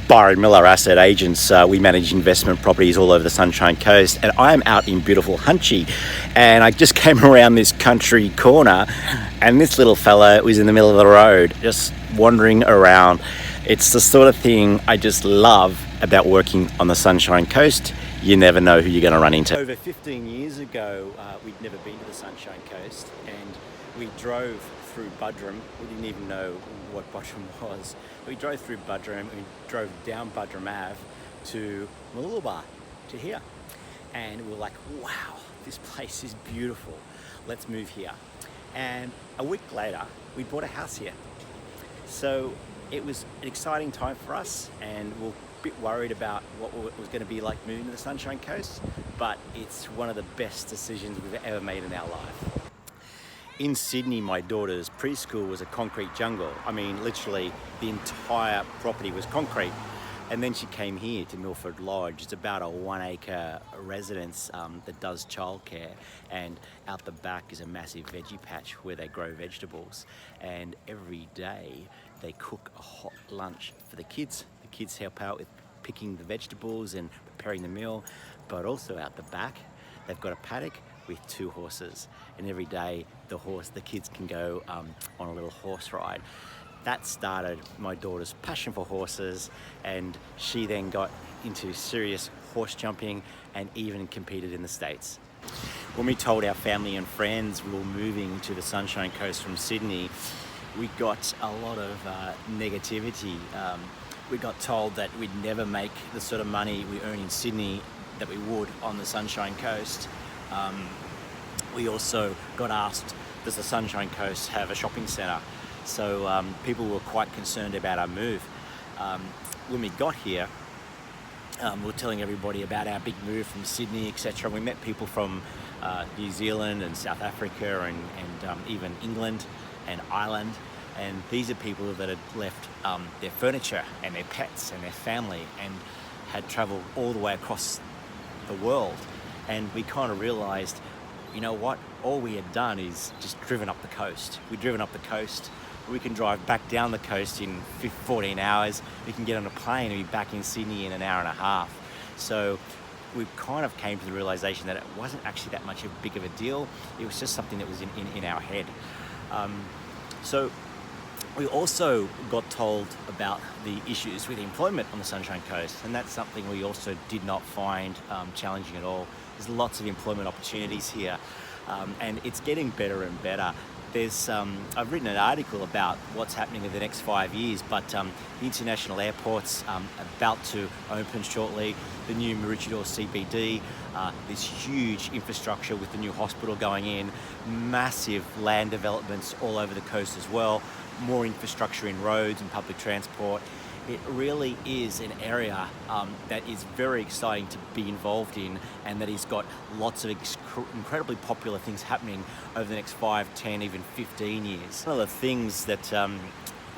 Byron Miller Asset Agents. We manage investment properties all over the Sunshine Coast, and I am out in beautiful Hunchy, and I just came around this country corner and this little fella was in the middle of the road just wandering around. It's the sort of thing I just love about working on the Sunshine Coast. You never know who you're going to run into. Over 15 years ago, we'd never been to the Sunshine Coast, and we drove through Buderim. We didn't even know what Buderim was. We drove through Buderim, we drove down Buderim Ave to Mooloolaba, to here. And we were like, wow, this place is beautiful. Let's move here. And a week later, we bought a house here. So it was an exciting time for us, and we're a bit worried about what it was going to be like moving to the Sunshine Coast, but it's one of the best decisions we've ever made in our life. In Sydney, my daughter's preschool was a concrete jungle. I mean, literally the entire property was concrete. And then she came here to Milford Lodge. It's about a 1 acre residence that does childcare. And out the back is a massive veggie patch where they grow vegetables. And every day they cook a hot lunch for the kids. The kids help out with picking the vegetables and preparing the meal. But also out the back, they've got a paddock with 2 horses. And every day the kids can go on a little horse ride. That started my daughter's passion for horses, and she then got into serious horse jumping and even competed in the States. When we told our family and friends we were moving to the Sunshine Coast from Sydney, we got a lot of negativity. We got told that we'd never make the sort of money we earn in Sydney that we would on the Sunshine Coast. We also got asked, does the Sunshine Coast have a shopping centre? So people were quite concerned about our move. When we got here, we were telling everybody about our big move from Sydney, etc. We met people from New Zealand and South Africa and even England and Ireland. And these are people that had left their furniture and their pets and their family and had travelled all the way across the world. And we kind of realised, you know what, all we had done is just driven up the coast. We'd driven up the coast. We can drive back down the coast in 14 hours. We can get on a plane and be back in Sydney in an hour and a half. So we kind of came to the realization that it wasn't actually that much big of a deal. It was just something that was in our head. So we also got told about the issues with employment on the Sunshine Coast, and that's something we also did not find challenging at all. There's lots of employment opportunities here, and it's getting better and better. I've written an article about what's happening in the next 5 years, but the international airport's about to open shortly. The new Maroochy CBD, this huge infrastructure with the new hospital going in, massive land developments all over the coast as well, more infrastructure in roads and public transport. It really is an area that is very exciting to be involved in, and that has got lots of incredibly popular things happening over the next 5, 10, even 15 years. One of the things that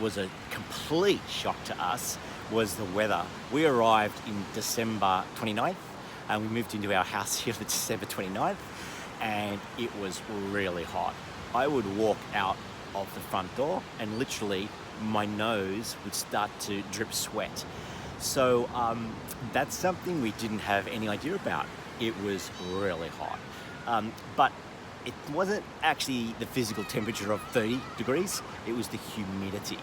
was a complete shock to us was the weather. We arrived in December 29th, and we moved into our house here on December 29th, and it was really hot. I would walk out of the front door and literally my nose would start to drip sweat. So that's something we didn't have any idea about. It was really hot. But it wasn't actually the physical temperature of 30 degrees, it was the humidity.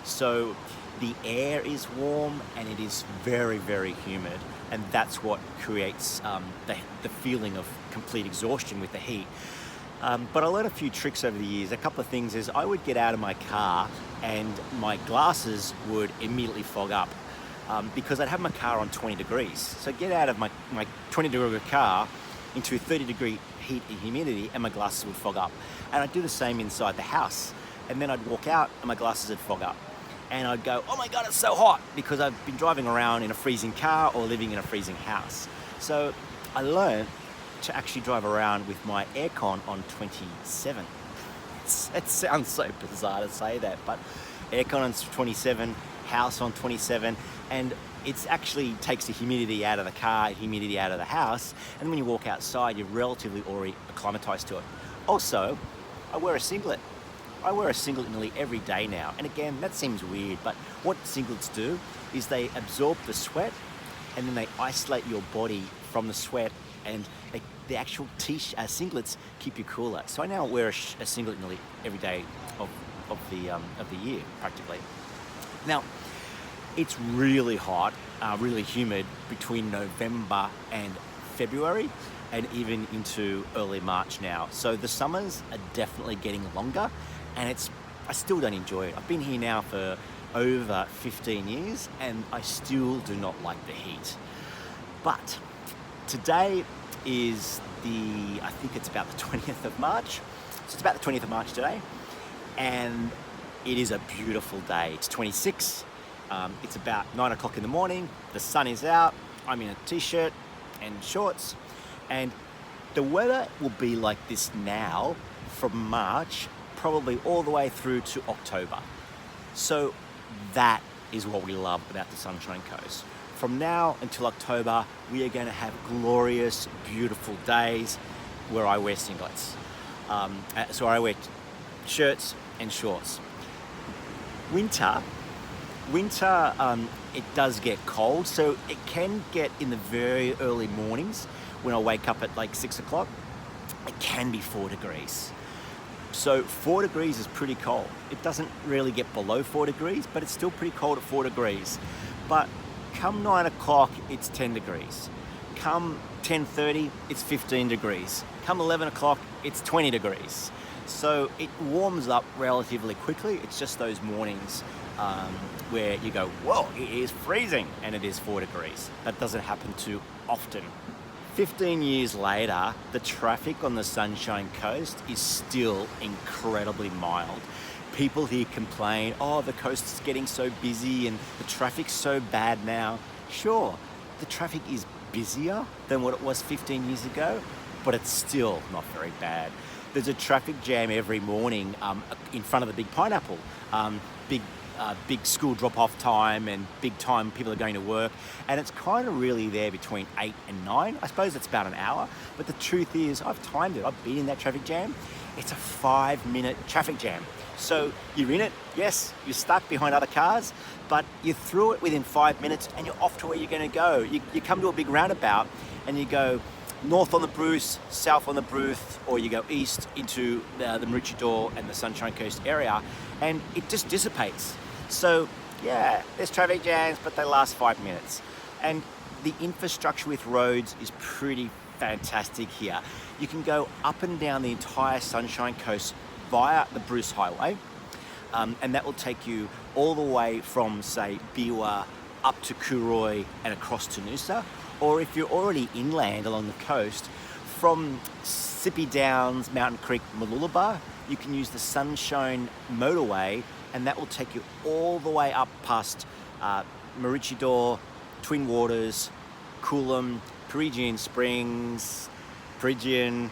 So the air is warm and it is very, very humid, and that's what creates the feeling of complete exhaustion with the heat. But I learned a few tricks over the years. A couple of things is I would get out of my car and my glasses would immediately fog up because I'd have my car on 20 degrees. So I'd get out of my 20 degree car into 30 degree heat and humidity and my glasses would fog up. And I'd do the same inside the house. And then I'd walk out and my glasses would fog up. And I'd go, oh my God, it's so hot, because I've been driving around in a freezing car or living in a freezing house. So I learned to actually drive around with my aircon on 27. It sounds so bizarre to say that, but aircon on 27, house on 27, and it actually takes the humidity out of the car, humidity out of the house, and when you walk outside, you're relatively already acclimatized to it. Also, I wear a singlet. I wear a singlet nearly every day now. And again, that seems weird, but what singlets do is they absorb the sweat and then they isolate your body from the sweat, and the actual singlets keep you cooler. So I now wear a singlet nearly every day of the year, practically. Now, it's really hot, really humid between November and February, and even into early March now. So the summers are definitely getting longer, and I still don't enjoy it. I've been here now for over 15 years, and I still do not like the heat. But today is I think it's about the 20th of March. So it's about the 20th of March today, and it is a beautiful day. It's 26. It's about 9 o'clock in the morning. The sun is out. I'm in a t-shirt and shorts, and the weather will be like this now from March probably all the way through to October. So that is what we love about the Sunshine Coast. From now until October, we are going to have glorious, beautiful days where I wear singlets. So I wear shirts and shorts. Winter, it does get cold, so it can get in the very early mornings when I wake up at like 6 o'clock. It can be 4 degrees. So 4 degrees is pretty cold. It doesn't really get below 4 degrees, but it's still pretty cold at 4 degrees. But come 9 o'clock, it's 10 degrees. Come 10:30, it's 15 degrees. Come 11 o'clock, it's 20 degrees. So it warms up relatively quickly. It's just those mornings where you go, whoa, it is freezing, and it is 4 degrees. That doesn't happen too often. 15 years later, the traffic on the Sunshine Coast is still incredibly mild. People here complain, oh, the coast is getting so busy and the traffic's so bad now. Sure, the traffic is busier than what it was 15 years ago, but it's still not very bad. There's a traffic jam every morning in front of the Big Pineapple. Big school drop-off time and big time people are going to work, and it's kind of really there between 8 and 9. I suppose it's about an hour, but the truth is I've timed it. I've been in that traffic jam. It's a 5-minute traffic jam. So you're in it, yes, you're stuck behind other cars, but you're through it within 5 minutes and you're off to where you're going to go. You come to a big roundabout and you go north on the Bruce, south on the Bruce, or you go east into the Maroochy River and the Sunshine Coast area, and it just dissipates. So yeah, there's traffic jams, but they last 5 minutes. And the infrastructure with roads is pretty fantastic here. You can go up and down the entire Sunshine Coast via the Bruce Highway, and that will take you all the way from, say, Biwa up to Cooroy and across to Noosa. Or if you're already inland along the coast, from Sippy Downs, Mountain Creek, Mooloolaba, you can use the Sunshine Motorway, and that will take you all the way up past Maroochy River, Twin Waters, Coolum, Peregian Springs, Peregian,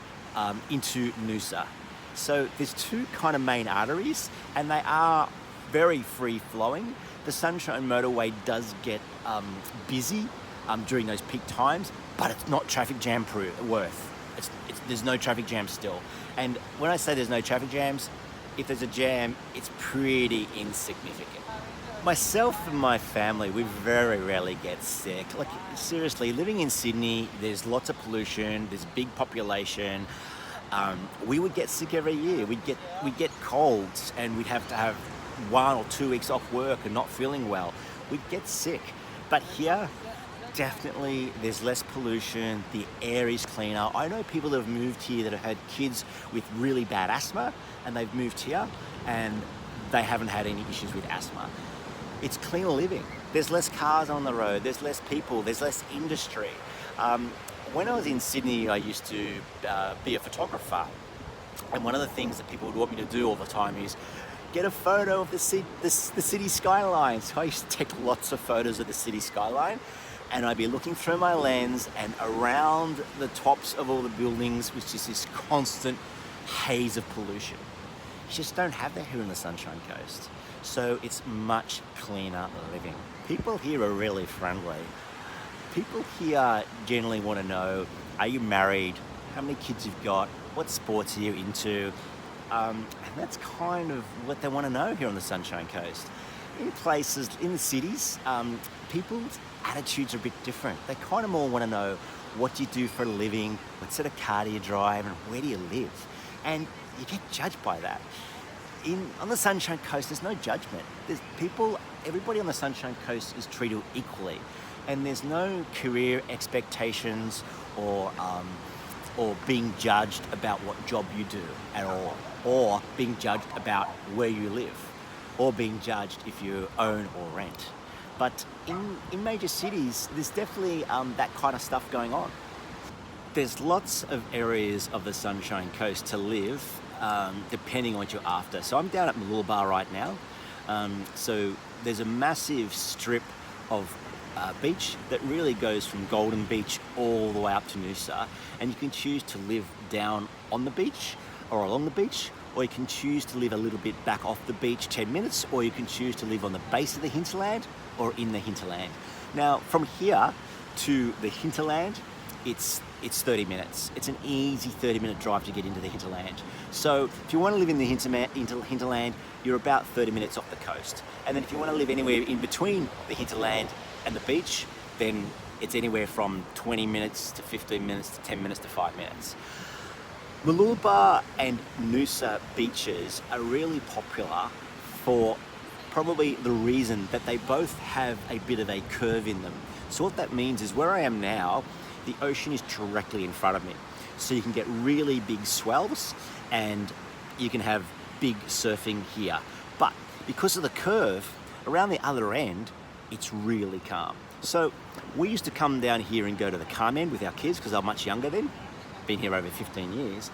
into Noosa. So there's two kind of main arteries, and they are very free flowing. The Sunshine Motorway does get busy during those peak times, but it's not traffic jam worth. There's no traffic jam still. And when I say there's no traffic jams, if there's a jam, it's pretty insignificant. Myself and my family, we very rarely get sick. Like, seriously, living in Sydney, there's lots of pollution, there's big population. We would get sick every year. We'd get colds, and we'd have to have 1 or 2 weeks off work and not feeling well. We'd get sick. But here, definitely there's less pollution, the air is cleaner. I know people that have moved here that have had kids with really bad asthma, and they've moved here and they haven't had any issues with asthma. It's cleaner living. There's less cars on the road, there's less people, there's less industry. When I was in Sydney, I used to be a photographer, and one of the things that people would want me to do all the time is get a photo of the city skyline. So I used to take lots of photos of the city skyline, and I'd be looking through my lens, and around the tops of all the buildings was just this constant haze of pollution. You just don't have that here in the Sunshine Coast. So it's much cleaner living. People here are really friendly. People here generally want to know, are you married? How many kids you've got? What sports are you into? And that's kind of what they want to know here on the Sunshine Coast. In places, in the cities, people's attitudes are a bit different. They kind of more want to know what do you do for a living, what sort of car do you drive, and where do you live? And you get judged by that. On the Sunshine Coast, there's no judgment. Everybody on the Sunshine Coast is treated equally, and there's no career expectations or being judged about what job you do at all, or being judged about where you live, or being judged if you own or rent. But in major cities, there's definitely that kind of stuff going on. There's lots of areas of the Sunshine Coast to live, depending on what you're after. So I'm down at Mooloolaba right now. So there's a massive strip of beach that really goes from Golden Beach all the way up to Noosa, and you can choose to live down on the beach or along the beach, or you can choose to live a little bit back off the beach 10 minutes, or you can choose to live on the base of the hinterland or in the hinterland. Now from here to the hinterland, it's 30 minutes. It's an easy 30-minute drive to get into the hinterland. So if you want to live in the hinterland, you're about 30 minutes off the coast. And then if you want to live anywhere in between the hinterland and the beach, then it's anywhere from 20 minutes to 15 minutes to 10 minutes to 5 minutes. Mooloolaba and Noosa beaches are really popular for probably the reason that they both have a bit of a curve in them. So what that means is where I am now, the ocean is directly in front of me. So you can get really big swells and you can have big surfing here. But because of the curve, around the other end, it's really calm. So we used to come down here and go to the calm end with our kids because they're much younger then, been here over 15 years.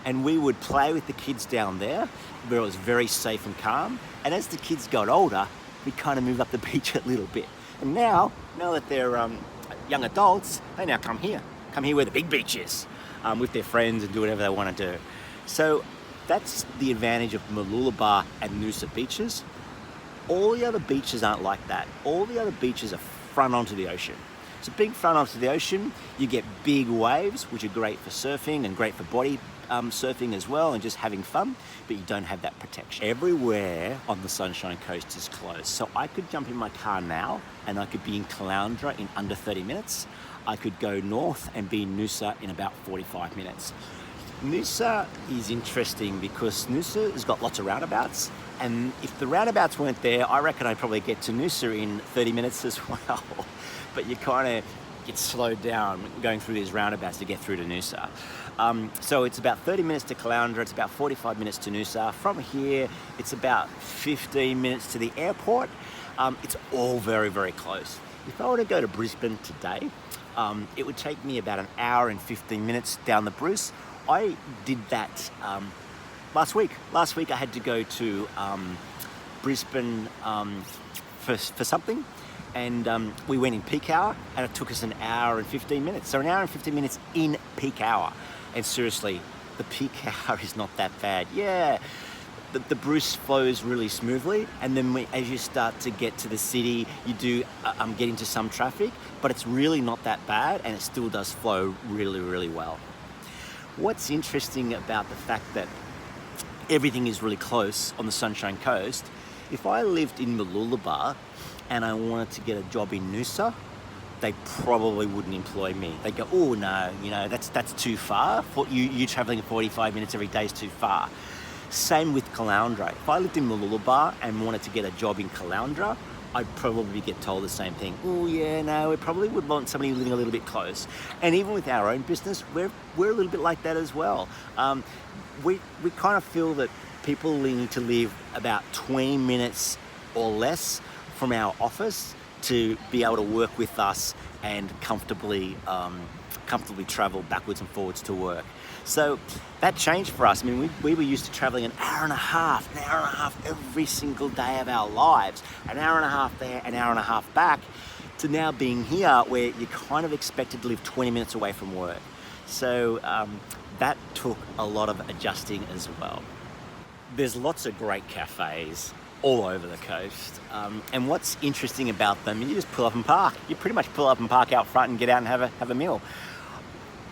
And we would play with the kids down there where it was very safe and calm. And as the kids got older, we kind of moved up the beach a little bit. And now that they're young adults, they now come here where the big beach is, with their friends and do whatever they want to do. So that's the advantage of Mooloolaba and Noosa beaches. All the other beaches aren't like that. All the other beaches are front onto the ocean. So being front onto the ocean, you get big waves, which are great for surfing and great for body surfing as well, and just having fun, but you don't have that protection. Everywhere on the Sunshine Coast is closed. So I could jump in my car now and I could be in Caloundra in under 30 minutes. I could go north and be in Noosa in about 45 minutes. Noosa is interesting because Noosa has got lots of roundabouts, and if the roundabouts weren't there, I reckon I'd probably get to Noosa in 30 minutes as well. But you kind of get slowed down going through these roundabouts to get through to Noosa. So it's about 30 minutes to Caloundra, it's about 45 minutes to Noosa. From here, it's about 15 minutes to the airport. It's all very, very close. If I were to go to Brisbane today, it would take me about an hour and 15 minutes down the Bruce. I did that last week. Last week I had to go to Brisbane for something, and we went in peak hour, and it took us an hour and 15 minutes. So an hour and 15 minutes in peak hour. And seriously, the peak hour is not that bad. Yeah, the Bruce flows really smoothly, and then as you start to get to the city, you do get into some traffic, but it's really not that bad, and it still does flow really, really well. What's interesting about the fact that everything is really close on the Sunshine Coast, if I lived in Mooloolaba and I wanted to get a job in Noosa, they probably wouldn't employ me. They go, oh no, that's too far. You traveling 45 minutes every day is too far. Same with Caloundra. If I lived in Mooloolaba and wanted to get a job in Caloundra, I'd probably get told the same thing. Oh yeah, no, we probably would want somebody living a little bit close. And even with our own business, we're a little bit like that as well. We kind of feel that people need to live about 20 minutes or less from our office to be able to work with us and comfortably travel backwards and forwards to work. So that changed for us. I mean, we were used to traveling an hour and a half every single day of our lives, an hour and a half there, an hour and a half back, to now being here where you're kind of expected to live 20 minutes away from work. So that took a lot of adjusting as well. There's lots of great cafes all over the coast. And what's interesting about them, you just pull up and park. You pretty much pull up and park out front and get out and have a meal.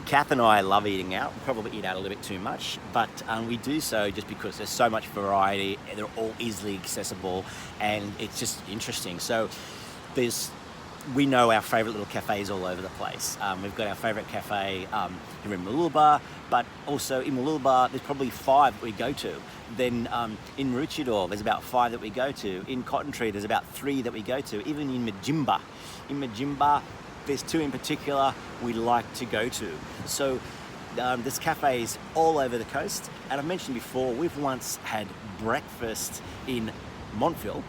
Kath and I love eating out. We probably eat out a little bit too much, but we do so just because there's so much variety. They're all easily accessible, and it's just interesting. So we know our favourite little cafes all over the place. We've got our favourite cafe here in Mooloolaba, but also in Mooloolaba there's probably 5 that we go to. Then in Maroochydore there's about 5 that we go to. In Cotton Tree there's about 3 that we go to. Even in Majimba there's 2 in particular we like to go to. So there's cafes all over the coast, and I've mentioned before we've once had breakfast in Montville,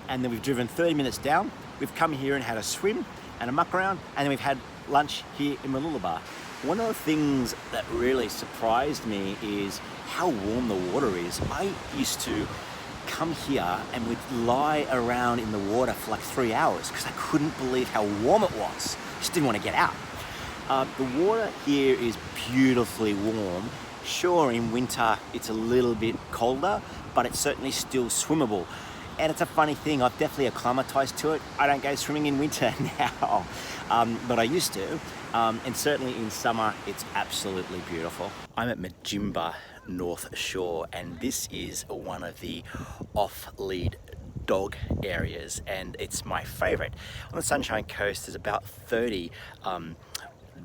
and then we've driven 30 minutes down. We've come here and had a swim and a muck around, and then we've had lunch here in Mooloolaba. One of the things that really surprised me is how warm the water is. I used to come here and we'd lie around in the water for like 3 hours because I couldn't believe how warm it was. Just didn't want to get out. The water here is beautifully warm. Sure, in winter it's a little bit colder, but it's certainly still swimmable. And it's a funny thing, I've definitely acclimatized to it. I don't go swimming in winter now, but I used to. And certainly in summer, it's absolutely beautiful. I'm at Majimba North Shore, and this is one of the off-lead dog areas, and it's my favorite. On the Sunshine Coast, there's about 30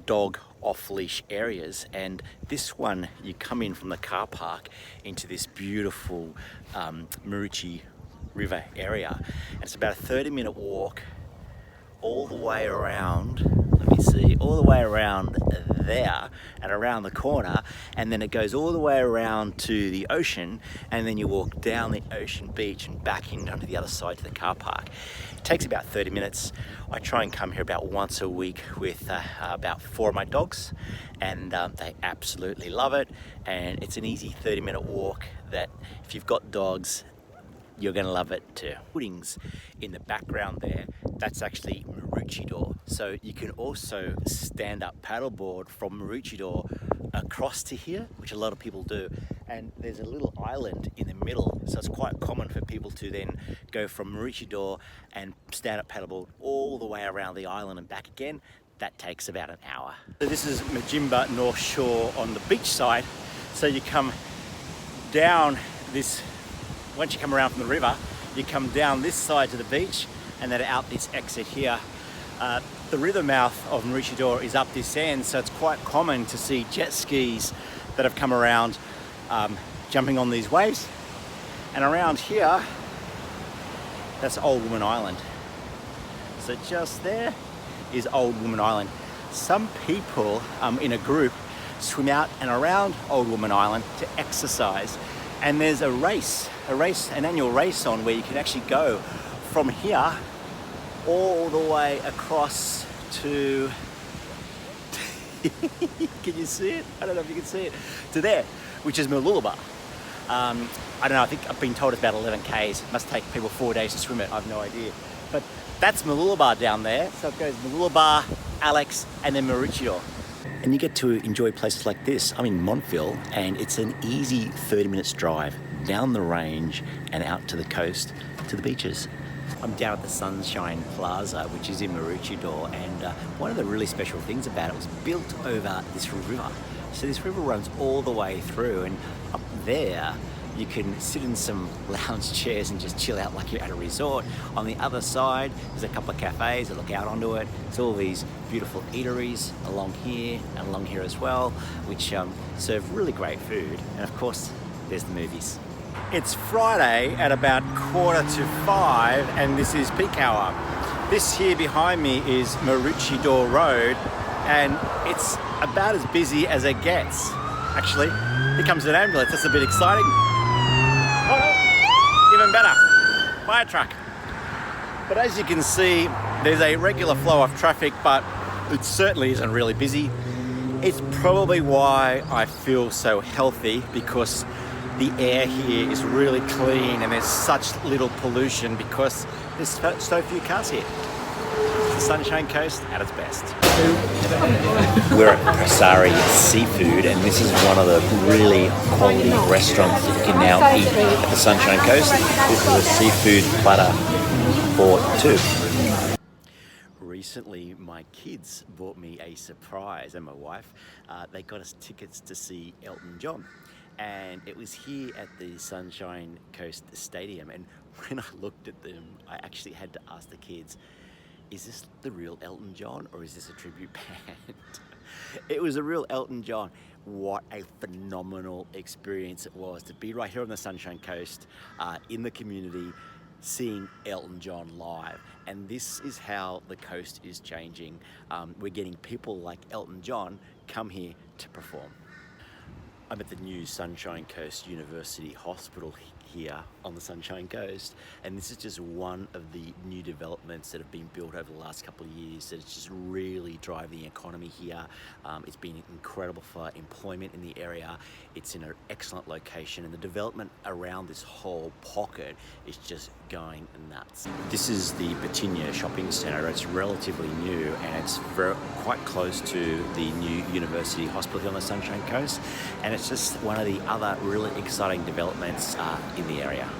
dog off-leash areas, and this one, you come in from the car park into this beautiful Maroochy River area, and it's about a 30-minute walk all the way around, all the way around there and around the corner, and then it goes all the way around to the ocean, and then you walk down the ocean beach and back in onto the other side to the car park. It takes about 30 minutes. I try and come here about once a week with about 4 of my dogs, and they absolutely love it, and it's an easy 30-minute walk that if you've got dogs, you're going to love it too. Buildings in the background there, that's actually Maroochydore. So you can also stand up paddleboard from Maroochydore across to here, which a lot of people do. And there's a little island in the middle, so it's quite common for people to then go from Maroochydore and stand up paddleboard all the way around the island and back again. That takes about an hour. So this is Majimba North Shore on the beach side. So you come down this, once you come around from the river, you come down this side to the beach and then out this exit here. The river mouth of Maroochydore is up this end, so it's quite common to see jet skis that have come around jumping on these waves. And around here, that's Old Woman Island. So just there is Old Woman Island. Some people in a group swim out and around Old Woman Island to exercise. And there's an annual race on where you can actually go from here all the way across to, can you see it? I don't know if you can see it, to there, which is Mooloolaba. I don't know, I think I've been told it's about 11 Ks. It must take people 4 days to swim it, I have no idea. But that's Mooloolaba down there. So it goes Mooloolaba, Alex, and then Maroochydore. And you get to enjoy places like this. I'm in Montville, and it's an easy 30 minutes drive down the range and out to the coast to the beaches. I'm down at the Sunshine Plaza, which is in Maroochydore, and one of the really special things about it was built over this river. So this river runs all the way through, and up there you can sit in some lounge chairs and just chill out like you're at a resort. On the other side, there's a couple of cafes that look out onto it. It's all these beautiful eateries along here and along here as well, which serve really great food. And of course, there's the movies. It's Friday at about 4:45, and this is peak hour. This here behind me is Maroochydore Road, and it's about as busy as it gets. Actually, here comes an ambulance. That's a bit exciting. Oh, even better, fire truck. But as you can see, there's a regular flow of traffic, but it certainly isn't really busy. It's probably why I feel so healthy, because the air here is really clean and there's such little pollution because there's so few cars here. It's the Sunshine Coast at its best. We're at Masari Seafood, and this is one of the really quality restaurants that you can now eat at the Sunshine Coast. This is a seafood platter for 2. recently my kids bought me a surprise, and my wife, they got us tickets to see Elton John. And it was here at the Sunshine Coast Stadium. And when I looked at them, I actually had to ask the kids, is this the real Elton John or is this a tribute band? It was a real Elton John. What a phenomenal experience it was to be right here on the Sunshine Coast, in the community, seeing Elton John live. And this is how the coast is changing. We're getting people like Elton John come here to perform. I'm at the new Sunshine Coast University Hospital here on the Sunshine Coast, and this is just one of the new developments that have been built over the last couple of years that it's just really driving the economy here. It's been incredible for employment in the area. It's in an excellent location, and the development around this whole pocket is just going nuts. This is the Peregian Shopping Centre. It's relatively new, and it's quite close to the new University Hospital here on the Sunshine Coast, and it's just one of the other really exciting developments in the area.